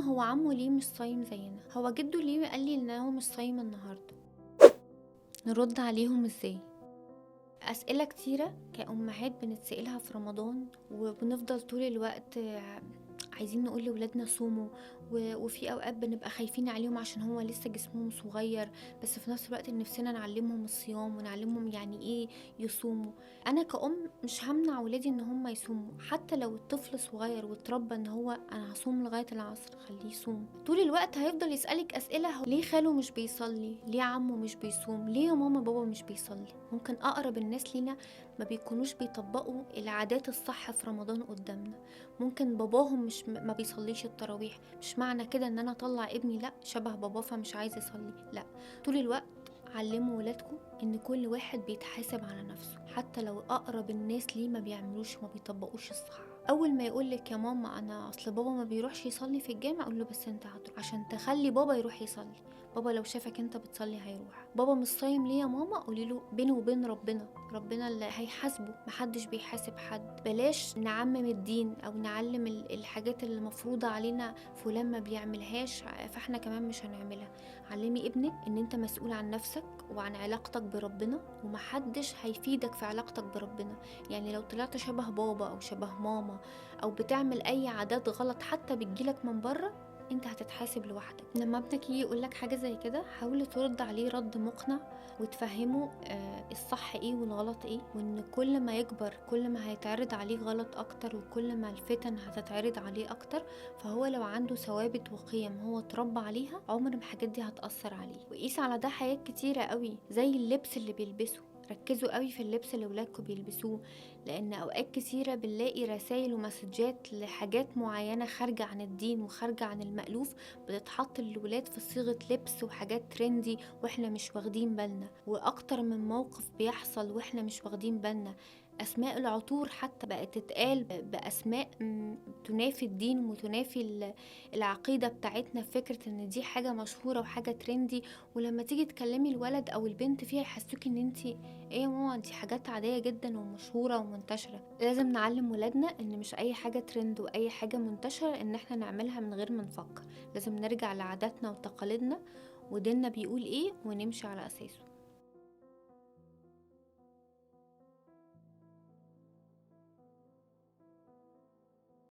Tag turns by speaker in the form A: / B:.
A: ماما هو عمو ليه مش صايم زينا؟ هو جده ليه قال لي ان هو مش صايم النهارده؟ نرد عليهم ازاي؟ اسئله كتيره كأمهات بنتسألها في رمضان، وبنفضل طول الوقت عايزين نقول لولادنا صوموا، وفي اوقات بنبقى خايفين عليهم عشان هو لسه جسمهم صغير، بس في نفس الوقت نفسنا نعلمهم الصيام ونعلمهم يعني ايه يصوموا. انا كأم مش همنع ولادي ان هم يصوموا، حتى لو الطفل صغير واتربى ان هو انا هصوم لغايه العصر خليه يصوم. طول الوقت هيفضل يسألك اسئله، ليه خاله مش بيصلي؟ ليه عمه مش بيصوم؟ ليه يا ماما بابا مش بيصلي؟ ممكن اقرب الناس لينا ما بيكونوش بيطبقوا العادات الصح في رمضان قدامنا. ممكن باباهم مش ما بيصليش التراويح، مش معنى كده ان انا اطلع ابني لا شبه باباه فمش عايز يصلي، لا. طول الوقت علموا ولادكم ان كل واحد بيتحاسب على نفسه، حتى لو اقرب الناس ليه ما بيعملوش وما بيطبقوش الصح. اول ما يقولك يا ماما انا اصل بابا ما بيروحش يصلي في الجامع، اقول له بس انت هتروح عشان تخلي بابا يروح يصلي. بابا لو شافك انت بتصلي هيروح. بابا مش صايم ليه يا ماما؟ قولي له بينه وبين ربنا اللي هيحاسبه، محدش بيحاسب حد. بلاش نعمم الدين او نعلم الحاجات اللي مفروضة علينا فلان ما بيعملهاش فاحنا كمان مش هنعملها. علمي ابنك ان انت مسؤول عن نفسك وعن علاقتك بربنا، ومحدش هيفيدك في علاقتك بربنا. يعني لو طلعت شبه بابا او شبه ماما او بتعمل اي عادات غلط حتى بتجيلك من بره، انت هتتحاسب لوحدك. لما ابنك يجي يقولك حاجة زي كده حاولي ترد عليه رد مقنع وتفهمه الصح ايه والغلط ايه، وان كل ما يكبر كل ما هيتعرض عليه غلط اكتر، وكل ما الفتن هتتعرض عليه اكتر. فهو لو عنده ثوابت وقيم هو اتربى عليها عمر ما الحاجات دي هتأثر عليه. وقيس على ده حاجات كتيرة قوي زي اللبس اللي بيلبسه. ركزوا قوي في اللبس اللي ولادكم بيلبسوه، لان اوقات كتيرة بنلاقي رسائل ومسجات لحاجات معينة خارجة عن الدين وخارجة عن المألوف بتتحط للولاد في صيغة لبس وحاجات ترندي واحنا مش واخدين بالنا. واكتر من موقف بيحصل واحنا مش واخدين بالنا. اسماء العطور حتى بقت تتقال باسماء تنافي الدين وتنافي العقيدة بتاعتنا، في فكرة ان دي حاجة مشهورة وحاجة ترندي، ولما تيجي تكلمي الولد او البنت فيها يحسوك ان انتي ايه يا ماما دي حاجات عادية جدا ومشهورة ومنتشرة. لازم نعلم ولادنا ان مش اي حاجة ترند واي حاجة منتشرة ان احنا نعملها من غير ما نفكر. لازم نرجع لعاداتنا وتقاليدنا وديننا بيقول ايه ونمشي على اساسه.